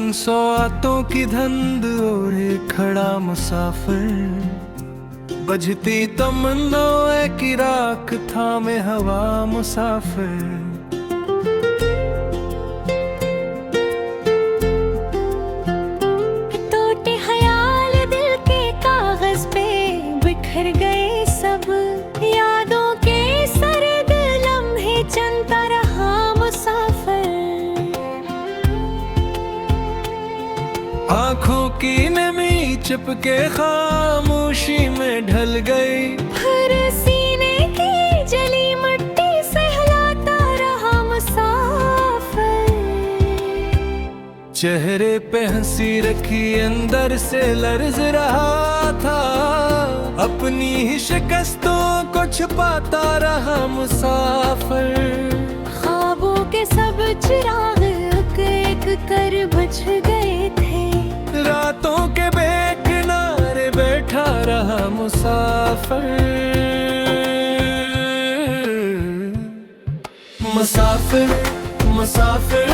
मन सौतों की धंध ओढ़े खड़ा मुसाफिर, बजती तमन्नाएं की राख थामे हवा मुसाफिर। टूटे ख्याल दिल के कागज पे बिखर गए सब, यादों के सर्द लम्हे चलता रहा मुसाफिर। आँखों की नमी चिपके खामोशी में ढल गई, हर सीने की जली मिट्टी सहलाता रहा मुसाफिर। चेहरे पे हंसी रखी अंदर से लर्ज रहा था, अपनी ही शिकस्तों को छुपाता रहा मुसाफिर। ख्वाबों के सब चिराग एक एक कर बुझ गए थे, रातों के बेकिनारे बैठा रहा मुसाफिर। मुसाफिर मुसाफिर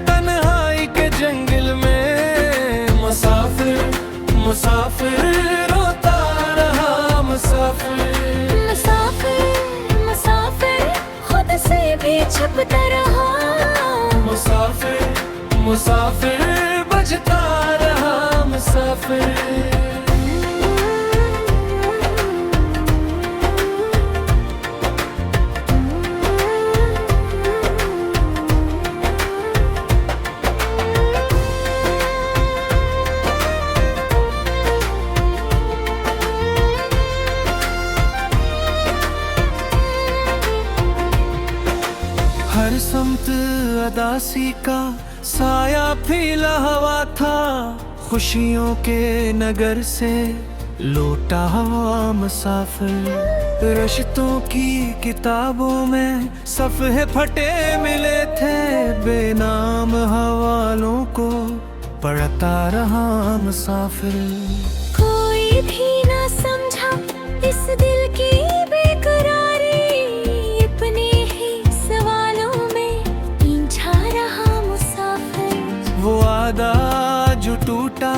तन्हाई के जंगल में, मुसाफिर मुसाफिर रोता रहा मुसाफिर। मुसाफिर मुसाफिर खुद से भी छुपता रहा मुसाफिर, मुसाफिर बजता रहा मुसाफिर। हर समत अदासी का साया फैला हुआ था, खुशियों के नगर से लौटा हुआ मुसाफिर। रिश्तों की किताबों में सफ़े फटे मिले थे, बेनाम हवालों को पढ़ता रहा मुसाफिर। कोई भी ना समझा इस दिल की बेकरारी, अपने ही सवालों में इंझा रहा मुसाफिर। वो आदा जो टूटा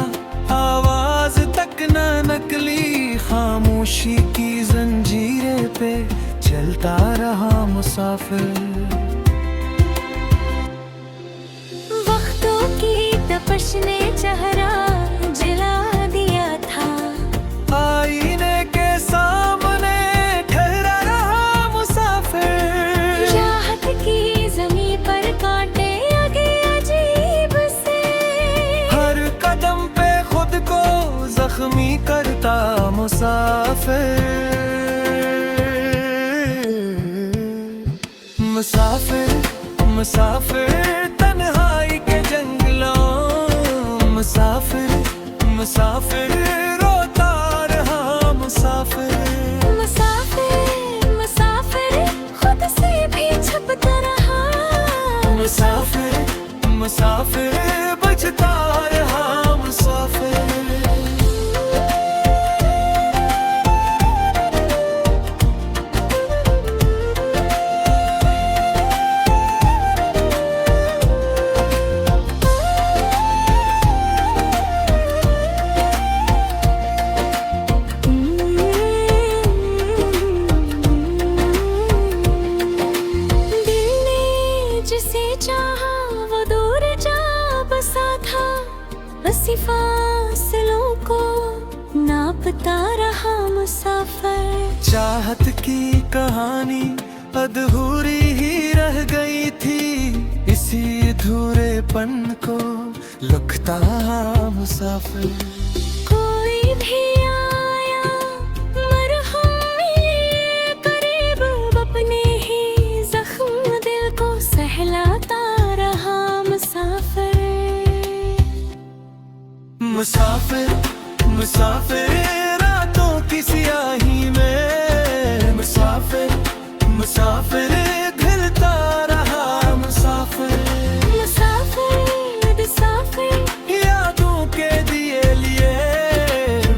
आवाज तक न नकली, खामोशी की जंजीरें पे चलता रहा मुसाफिर। वक्तों की तपश ने चेहरा जला दिया था, आईने के सामने ठहरा रहा मुसाफिर। चाहत की जमीन पर कांटे लगे अजीब से, हर कदम पे खुद को जख्मी करता मुसाफिर। मुसाफिर मुसाफिर तन्हाई के जंगलों, मुसाफिर मुसाफिर रोता रहा मुसाफिर। मुसाफिर मुसाफिर खुद से भी छुपता रहा मुसाफिर, मुसाफिर बजता रहा मुसाफिर। बसी फासलों को नापता रहा मुसाफिर। चाहत की कहानी अधूरी ही रह गई थी, इसी अधूरेपन को लुकता मुसाफिर। कोई भी आया मरहम मिले करीब, अपने ही जख्म दिल को सहलाता रहा मुसाफिर। मुसाफिर मुसाफिर रातों की सियाही में, मुसाफिर मुसाफिर घिरता रहा मुसाफिर। मुसाफिर मुसाफिर यादों के दिए लिए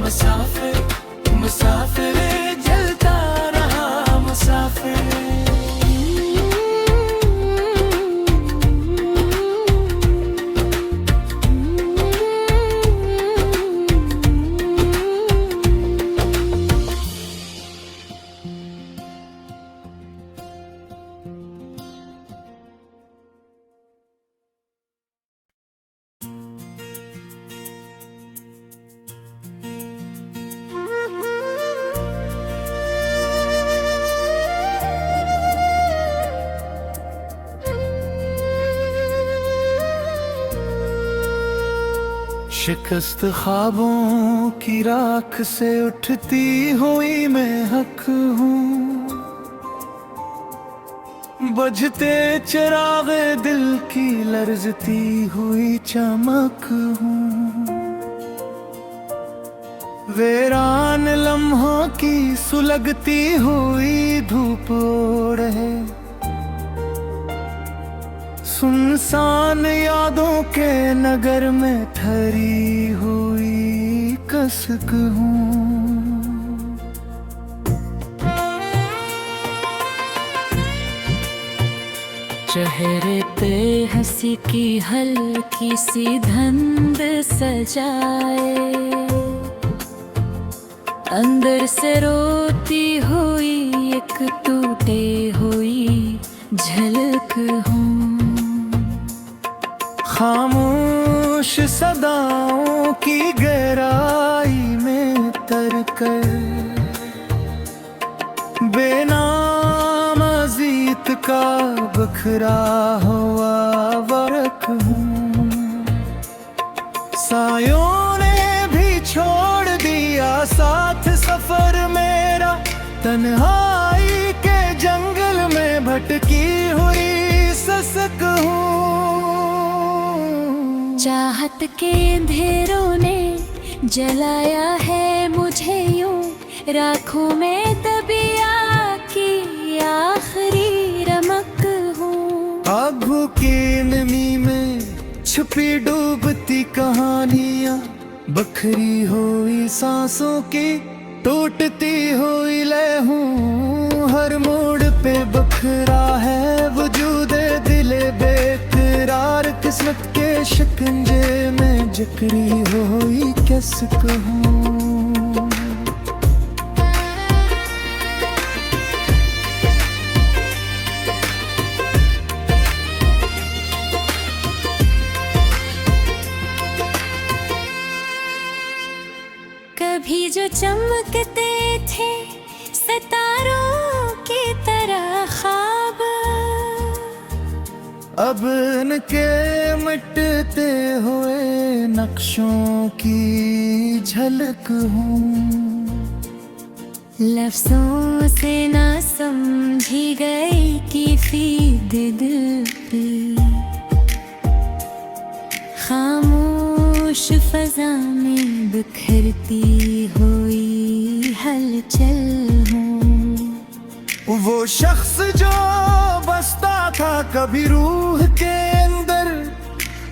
मुसाफिर। शिकस्त ख्वाबों की राख से उठती हुई मैं हक हूँ, बुझते चिरागे दिल की लर्जती हुई चमक हूँ। वीरान लम्हों की सुलगती हुई धूप ओढ़ है, सुनसान यादों के नगर में ठहरी हुई कसक हूँ। चेहरे पे हंसी की हल्की सी धंध सजाए, अंदर से रोती हुई एक टूटे हुई झलक हूँ। खामोश सदाओं की गहराई में तरकर बेनाम अजीत का बखरा हुआ वर्क हूँ। सायों ने भी छोड़ दिया साथ सफर मेरा, तन्हाई के जंगल में भटकी हुई ससक हूँ। चाहत के अंधेरों ने जलाया है मुझे यूं, राखों में दबिया की आखिरी रमक हूँ। आगू की नमी में छुपी डूबती कहानियाँ, बखरी हुई सांसों की टूटती हुई लय हूँ। हर मोड़ पे बखरा है वजूदे दिले बेकरार, किस्मत के शिकंजे में जकड़ी हुई कैसे कहूँ। कभी जो चमकते थे सितारों की तरह ख्वाब, अब इनके मिटते हुए नक्शों की झलक हूँ। लफ्जों से ना समझी गई कि फीद दिल पे, खामोश फजा में बिखरती हुई हलचल हूँ। वो शख्स जो बसता था कभी रूह के अंदर,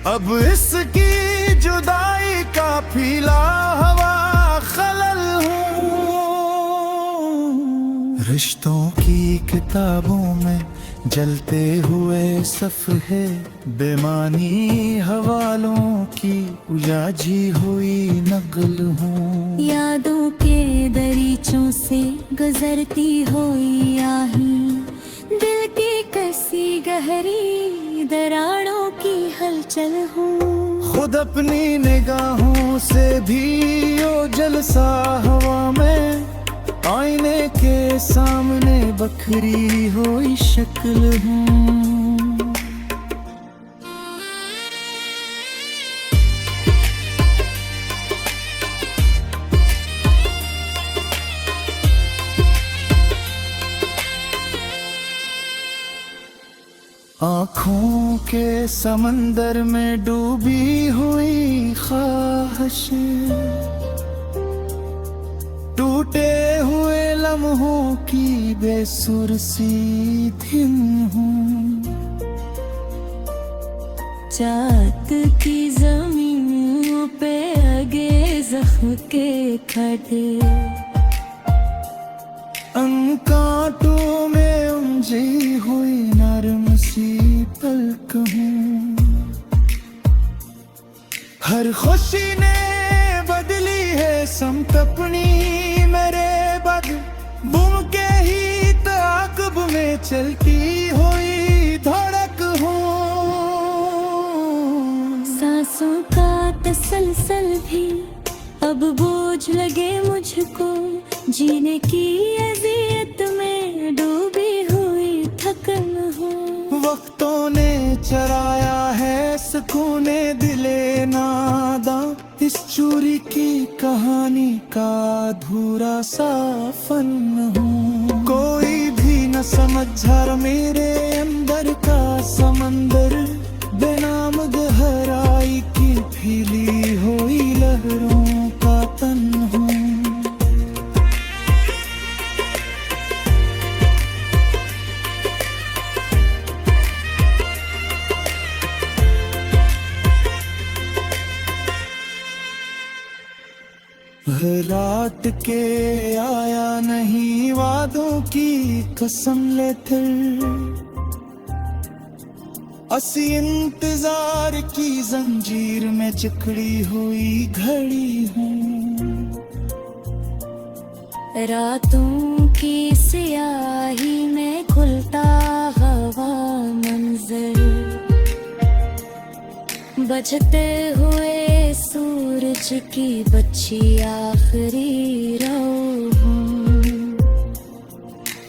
अब इसकी जुदाई का फीला हवा खलल हूँ। रिश्तों की किताबों में जलते हुए सफ़हे, बेमानी हवालों की उजाजी हुई नकल हूँ। यादों के दरीचों से गुजरती हुई आही, दिल की कसी गहरी दरारों की हलचल हूँ। खुद अपनी निगाहों से भी ओझल सा हवा में, आईने के सामने बखरी हुई शक्ल हूँ। आँखों के समंदर में डूबी हुई ख्वाहिशें, टूटे हुए लम्हों की बेसुर सी धुन हूँ। चाहत की ज़मीनों पे आगे ज़ख्म के खड़े, कांटों में उलझी हुई नरम सी पलक हूँ। हर खुशी ने बदली है समत अपनी मेरे बद, बुम के ही ताक़ब में चलती हुई धड़क हूँ। सांसों का तसलसल भी अब बोझ लगे मुझको, जीने की अज़ियत में डूबी हुई थकन हूँ। वक्तों ने चराया है सुकूने दिले नादा, इस अधूरा सा फन हूँ। कोई भी न समझ झर मेरे अंदर का समंदर, बेनाम गहराई की फैली हुई लहरों का तन हूँ। रात के आया नहीं वादों की कसम लेते, असी इंतजार की जंजीर में जकड़ी हुई घड़ी हूँ। रातों की स्याही में खुलता हवा मंजर, बजते हुए सूरज की बच्ची आखिरी राह हूँ।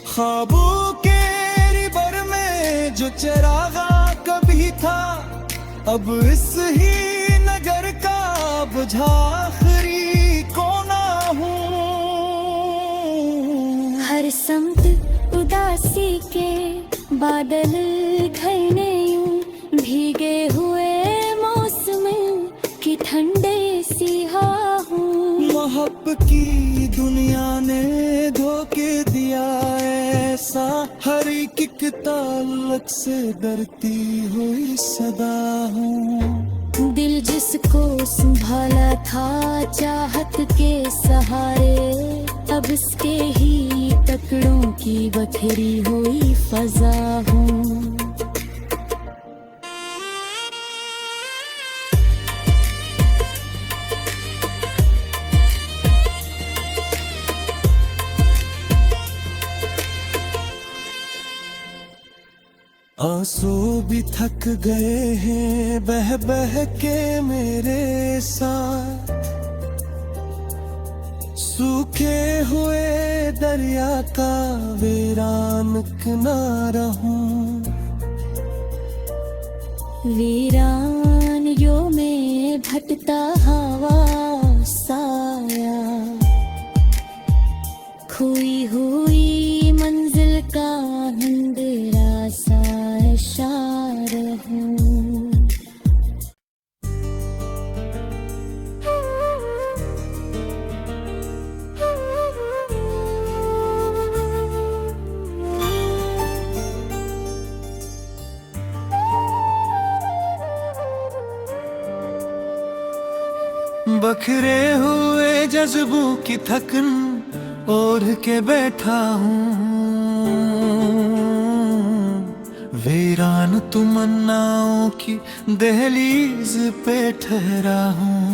ख्वाबों के रिवर में जो चरागा कभी था, अब इस ही नगर का बुझा आखिरी कोना हूँ। हर समत उदासी के बादल घने यूं, भीगे हुए मौसम की ठंडे सिहा हूँ। मोहब्बत की दुनिया ने धोखे दिया ऐसा, हर एक ताल्लुक से डरती हुई सदा हूँ। दिल जिसको संभाला था चाहत के सहारे, अब इसके ही टुकड़ों की बखेरी हुई फजा हूँ। आंसू भी थक गए हैं बह बह के मेरे साथ, सूखे हुए दरिया का वीरान किनारा हूँ। वीरानियों में भटता हवा साया, खोई हुई मंजिल का अंधेरा सा इशारा हूँ। बखरे हुए जज्बों की थकन ओढ़ के बैठा हूँ, वीरान तमन्नाओं की दहलीज पे ठहरा हूँ।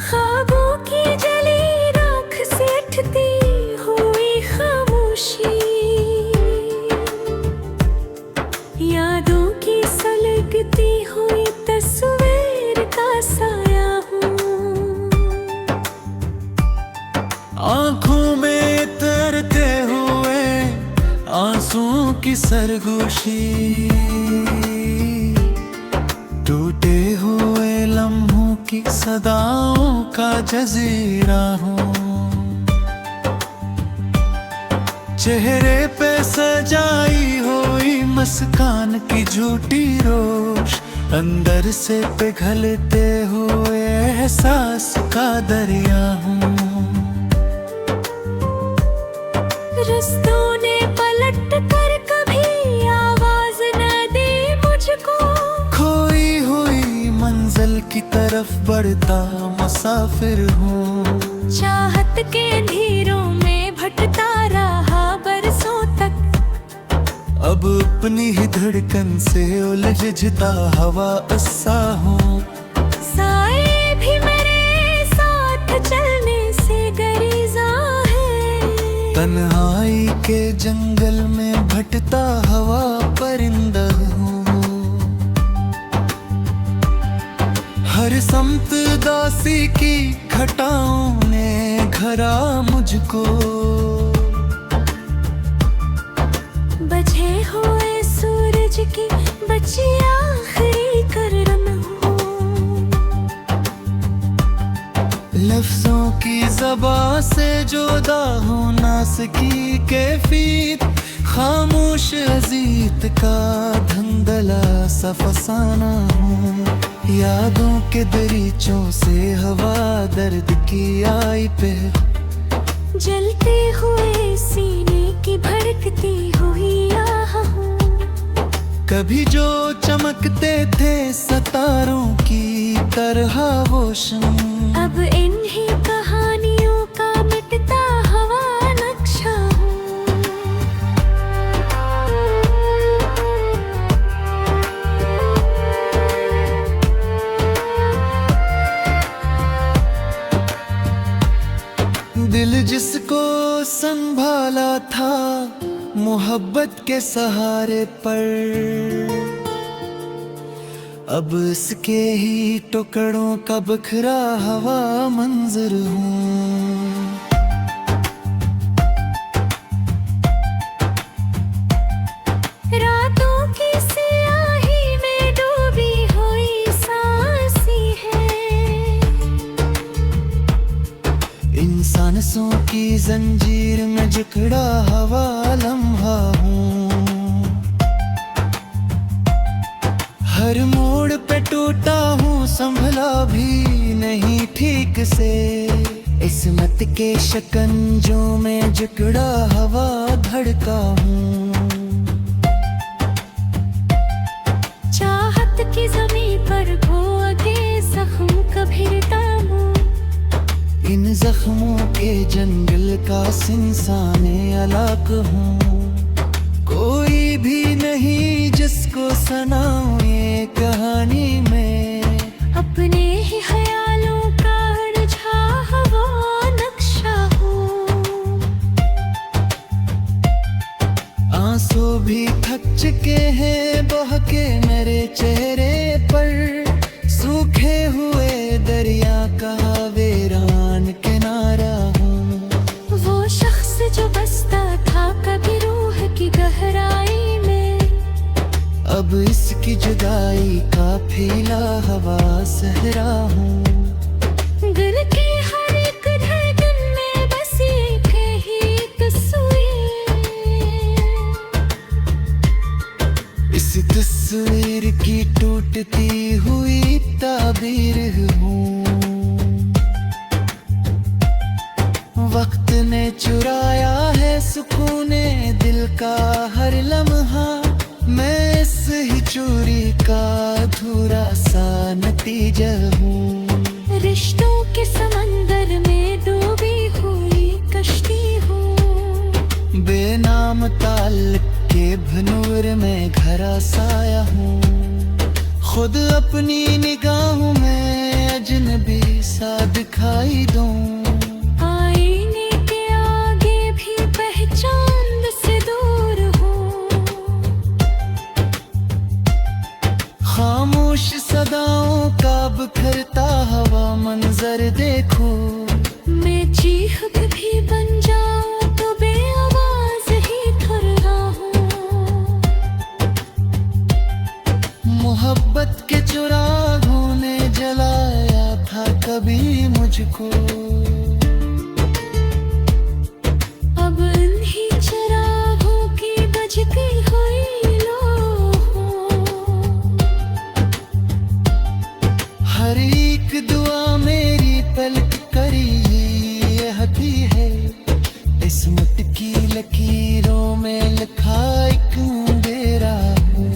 ख्वाबों की जली राख से उठती हुई खामोशी, यादों की सलगती हुई तस्वीर का साया हूँ। आँखों में तरते हुए आंसुओं की सरगोशी, टूटे हुए लम्हों की सदाओं का जजीरा हूँ। चेहरे पे सजाई हुई मुस्कान की झूठी रोश, अंदर से पिघलते हुए एहसास का दरिया हूँ। रस्तों ने पलट कर कभी आवाज न दी मुझको, खोई हुई मंजिल की तरफ बढ़ता मुसाफिर हूँ। चाहत के अंधेरों में भटकता रहा बरसों तक, अब अपनी ही धड़कन से उलझता हवा असा हूँ। साए भी मेरे साथ चलने से गरेजा है, तन्हाई के जंगल में भटता हवा परिंदा हूँ। हर समत दासी की घटाओं ने घरा मुझको, बचे हुए सूरज की बची आखिरी करन हूँ। लफ्जों की ज़बां से जुदा हूँ नास की कैफियत, खामोश अजीत का धंधला सा फसाना हूँ। यादों के दरीचों से हवा दर्द की आई पे, जलते हुए सीने की भड़कती हुई आह हूँ। कभी जो चमकते थे सितारों की तरह वो शम, अब इन्हीं कहानियों का मिटता हुआ नक्शा हूँ। दिल जिसको संभाला था मोहब्बत के सहारे पर, अब इसके ही टुकड़ों का बिखरा हवा मंजर हूँ। रातों की स्याही में डूबी हुई सांसी है, इन सांसों की जंजीर में जकड़ा हवा लम्हा हूँ। हर मोड़ पे टूटा हूँ संभला भी नहीं ठीक से, इस्मत के शिकंजों में जकड़ा हवा धड़का हूँ। चाहत की ज़मीं पर भोगे जख्म कभी तामूं, इन जख्मों के जंगल का इंसाने अलग हूँ। कोई भी नहीं जिसको सुनाऊं ये कहानी में, अपने ही ख्यालों का रझा हुआ नक्शा हूँ। आंसू भी थक चुके हैं बह के मेरे चेहरे पर, सूखे हुए दरिया का वीरान किनारा हूँ। वो शख्स जो बसता था कभी रूह की गहराई में, अब इसकी जुदाई का फैला हवा सहरा हूँ। दिल के हर एक धड़कन में बस एक ही तस्वीर, इस तस्वीर की टूटती हुई ताबीर हूँ। वक्त ने चुराया है सुकूने दिल का हर लम्हा, मैं इस ही चोरी का अधूरा सा नतीजा हूँ। रिश्तों के समंदर में डूबी हुई कश्ती हूँ। बेनाम ताल्लुक के भनूर में घरा साया हूँ। खुद अपनी निगाहों में अजनबी सा दिखाई दूँ। आईने के आगे भी पहचान से दूर हूँ। खामोश सदाओं का बिखरता हवा मंजर देखो, मैं चीख भी बन जाऊं तो बेआवाज ही थर रहा हूँ। मोहब्बत के चिरागों ने जलाया था कभी मुझको, अब इन्हीं चिरागों की बजती हुई लो हूँ। हर एक दुआ मेरी पलक करी यहती है, किस्मत की लकीरों में लिखा एक अंधेरा हूँ।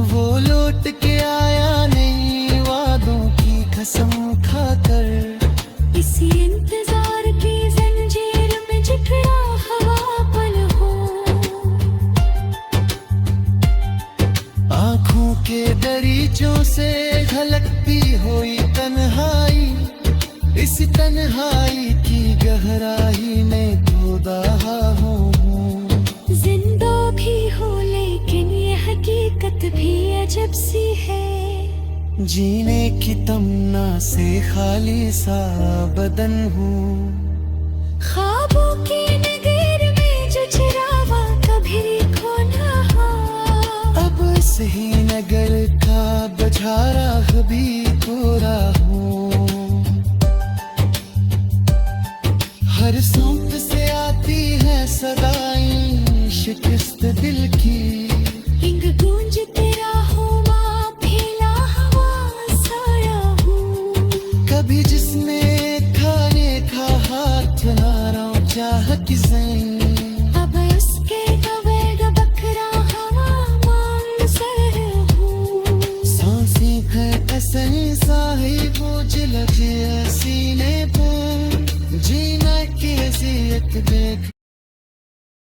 वो लौट के आया नहीं वादों की कसम खाकर, इसी इंतजार की जंजीर में जकड़ा हवा पल हूँ। आँखों के दरीचों से झलकती हुई तन्हाई, इस तन्हाई की गहराई में तो दहा हूँ। जिंदा भी हो लेकिन ये हकीकत भी अजब सी है, जीने की तमन्ना से खाली सा बदन हूँ। ख्वाबों की नगर में जो चिरावा कभी खो ना हो, अब सही नगर का बझारा भी कोई पाकिज़ें। अब उसके गवेग बकरा हवा मांग सर हूँ। सांसें है ऐसे ही साहिब बोझ लगे सीने पर, जीना की अज़ियत देख